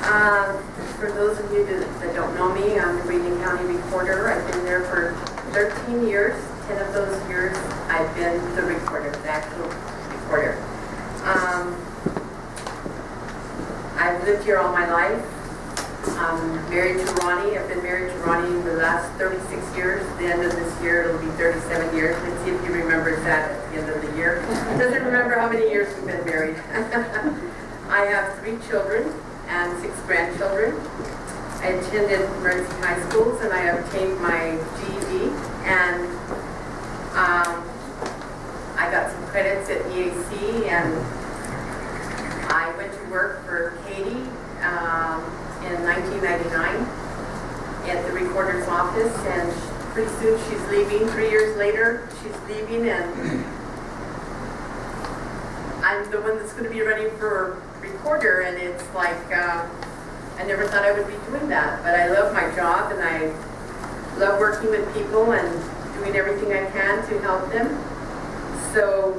For those of you that don't know me, I'm the Green County Recorder. I've been there for 13 years. 10 of those years I've been the recorder, the actual recorder. I've lived here all my life. I'm married to Ronnie. I've been married to Ronnie the last 36 years. At the end of this year, it'll be 37 years. Let's see if he remembers that at the end of the year. He doesn't remember how many years we've been married. I have 3 children and 6 grandchildren. I attended emergency high schools and I obtained my GED, and I got some credits at EAC, and I went to work for Katie in 1999 at the recorder's office, and pretty soon she's leaving. 3 years later, she's leaving, and I'm the one that's going to be running for recorder, and it's like, I never thought I would be doing that, but I love my job, and I love working with people and doing everything I can to help them. So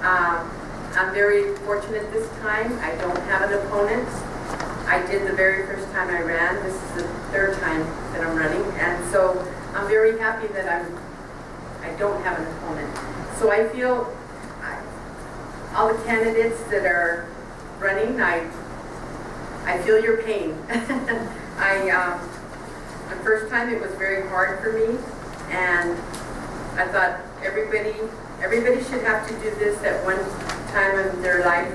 I'm very fortunate this time. I don't have an opponent. I did the very first time I ran. This is the 3rd time that I'm running, and so I'm very happy that I don't have an opponent. So I feel all the candidates that are running, I feel your pain. The first time it was very hard for me, and I thought everybody should have to do this at one time in their life,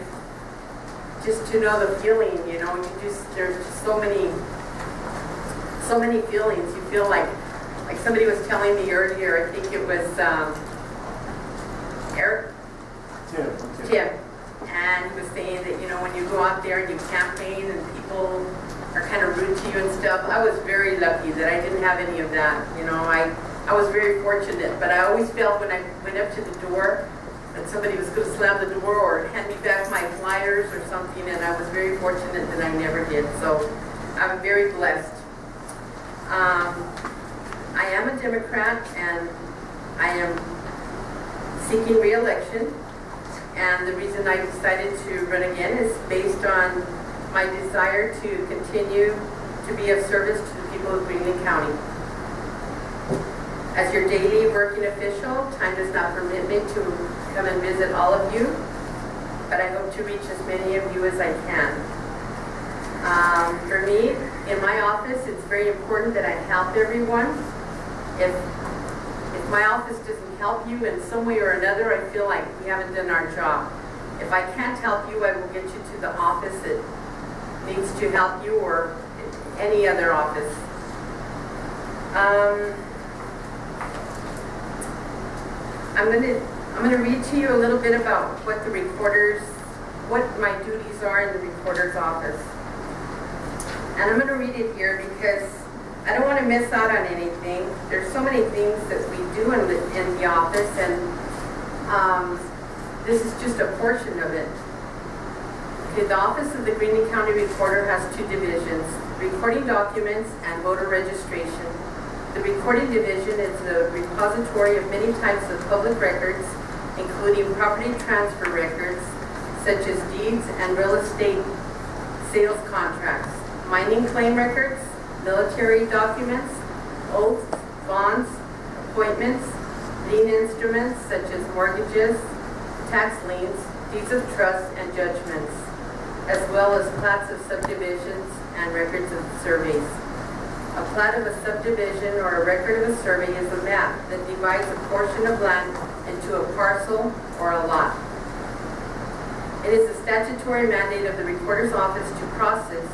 just to know the feeling, you know. There's just so many feelings. You feel like somebody was telling me earlier, I think it was Eric? Tim. And he was saying that, you know, when you go out there and you campaign and people are kind of rude to you and stuff, I was very lucky that I didn't have any of that. You know, I was very fortunate, but I always felt when I went up to the door that somebody was going to slam the door or hand me back my flyers or something, and I was very fortunate that I never did. So I'm very blessed. I am a Democrat, and I am seeking re-election. And the reason I decided to run again is based on my desire to continue to be of service to the people of Greenland County. As your daily working official, time does not permit me to come and visit all of you, but I hope to reach as many of you as I can. For me, in my office, it's very important that I help everyone. If my office doesn't help you in some way or another, I feel like we haven't done our job. If I can't help you, I will get you to the office that needs to help you, or any other office. I'm going to read to you a little bit about what my duties are in the recorder's office. And I'm going to read it here because I don't want to miss out on anything. There's so many things that we do in the office, and this is just a portion of it. Okay, the Office of the Greenland County Recorder has 2 divisions: recording documents and voter registration. The recording division is the repository of many types of public records, including property transfer records, such as deeds and real estate sales contracts, mining claim records, military documents, oaths, bonds, appointments, lien instruments such as mortgages, tax liens, deeds of trust, and judgments, as well as plats of subdivisions and records of surveys. A plat of a subdivision or a record of a survey is a map that divides a portion of land into a parcel or a lot. It is a statutory mandate of the Recorder's Office to process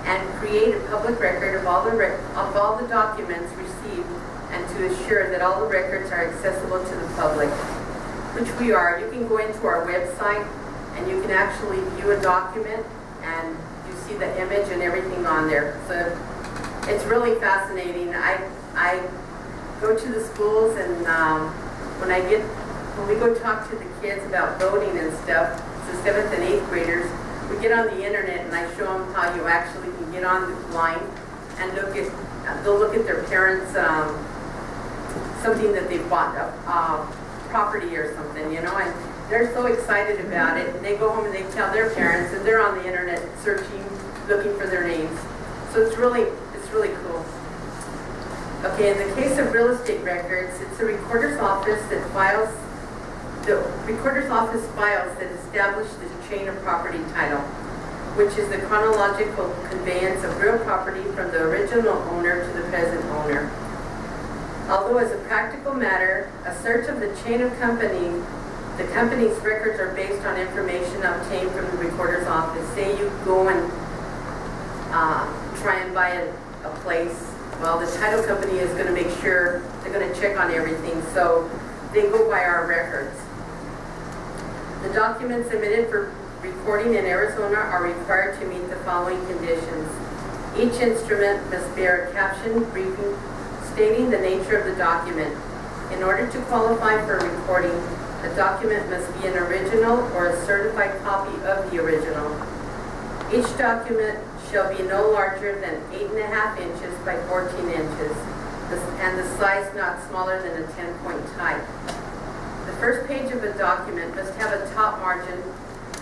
and create a public record of all the documents received, and to assure that all the records are accessible to the public, which we are. You can go into our website and you can actually view a document, and you see the image and everything on there. So it's really fascinating. I go to the schools, and when we go talk to the kids about voting and stuff, the 7th and 8th graders, we get on the internet and I show them how you actually can get online and they'll look at their parents' something that they bought, property or something, you know, and they're so excited about it. And they go home and they tell their parents, and they're on the internet searching looking for their names. So it's really cool. Okay, in the case of real estate records, it's the recorder's office that files that establish the chain of property title, which is the chronological conveyance of real property from the original owner to the present owner. Although as a practical matter, a search of the chain of the company's records are based on information obtained from the recorder's office. Say you go and try and buy a place. Well, the title company is going to make sure, they're going to check on everything, so they go by our records. The documents submitted for recording in Arizona are required to meet the following conditions. Each instrument must bear a caption briefing stating the nature of the document. In order to qualify for recording, a document must be an original or a certified copy of the original. Each document shall be no larger than 8.5 inches by 14 inches, and the size not smaller than a 10-point type. The first page of a document must have a top margin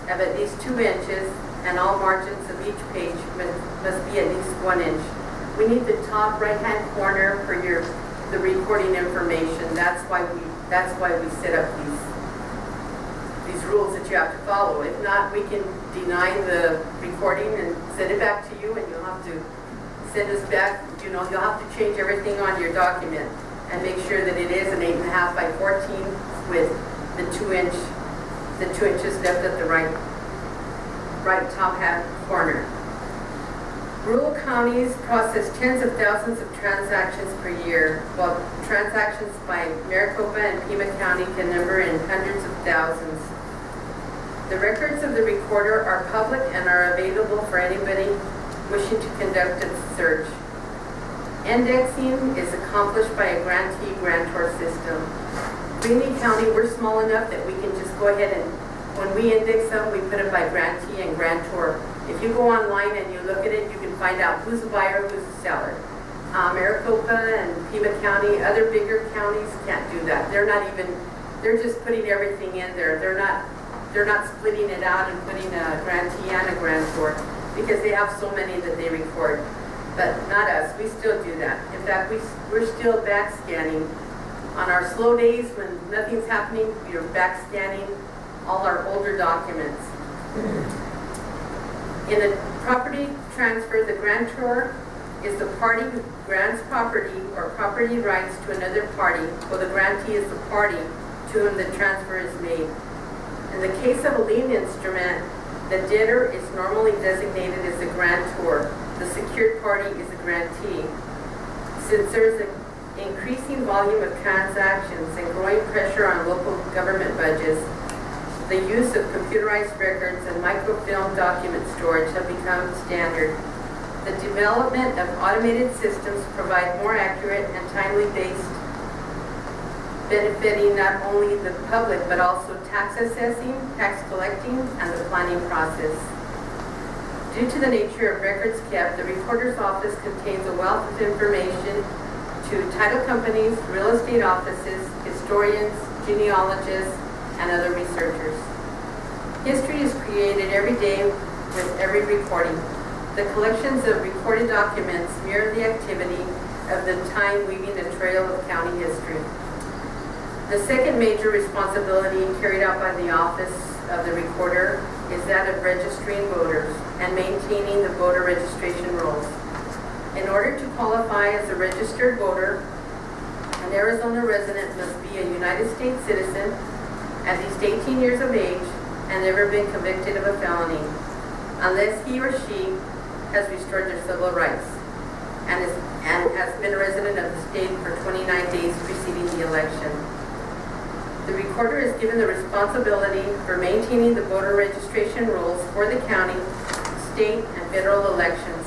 of at least 2 inches, and all margins of each page must be at least 1 inch. We need the top right-hand corner for the recording information. That's why we set up these rules that you have to follow. If not, we can deny the recording and send it back to you, and you'll have to send us back. You'll have to change everything on your document and make sure that it is an 8.5 by 14 with the 2 inches left at the right top hand corner. Rural counties process tens of thousands of transactions per year, while transactions by Maricopa and Pima County can number in hundreds of thousands. The records of the recorder are public and are available for anybody wishing to conduct a search. Indexing is accomplished by a grantee-grantor system. Greeley County, we're small enough that we can just go ahead and, when we index them, we put it by grantee and grantor. If you go online and you look at it, you can find out who's the buyer, who's the seller. Maricopa and Pima County, other bigger counties can't do that. They're just putting everything in there. They're not splitting it out and putting a grantee and a grantor because they have so many that they record. But not us, we still do that. In fact, we're still back scanning. On our slow days when nothing's happening, we're back scanning all our older documents. In a property transfer, the grantor is the party who grants property or property rights to another party, while the grantee is the party to whom the transfer is made. In the case of a lien instrument, the debtor is normally designated as the grantor. The secured party is the grantee. Since there's an increasing volume of transactions and growing pressure on local government budgets, the use of computerized records and microfilm document storage have become standard. The development of automated systems provide more accurate and timely based, benefiting not only the public but also tax assessing, tax collecting, and the planning process. Due to the nature of records kept, the recorder's office contains a wealth of information to title companies, real estate offices, historians, genealogists, and other researchers. History is created every day with every recording. The collections of recorded documents mirror the activity of the time weaving a trail of county history. The second major responsibility carried out by the office of the recorder is that of registering voters and maintaining the voter registration rolls. In order to qualify as a registered voter, an Arizona resident must be a United States citizen, at least 18 years of age, and never been convicted of a felony, unless he or she has restored their civil rights and has been a resident of the state for 29 days preceding the election. The recorder is given the responsibility for maintaining the voter registration rolls for the county, state, and federal elections.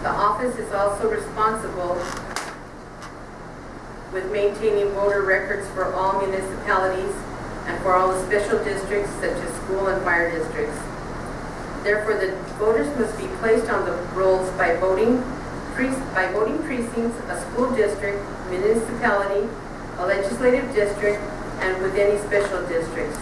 The office is also responsible with maintaining voter records for all municipalities and for all the special districts such as school and fire districts. Therefore, the voters must be placed on the rolls by voting precincts, a school district, municipality, a legislative district, and with any special districts.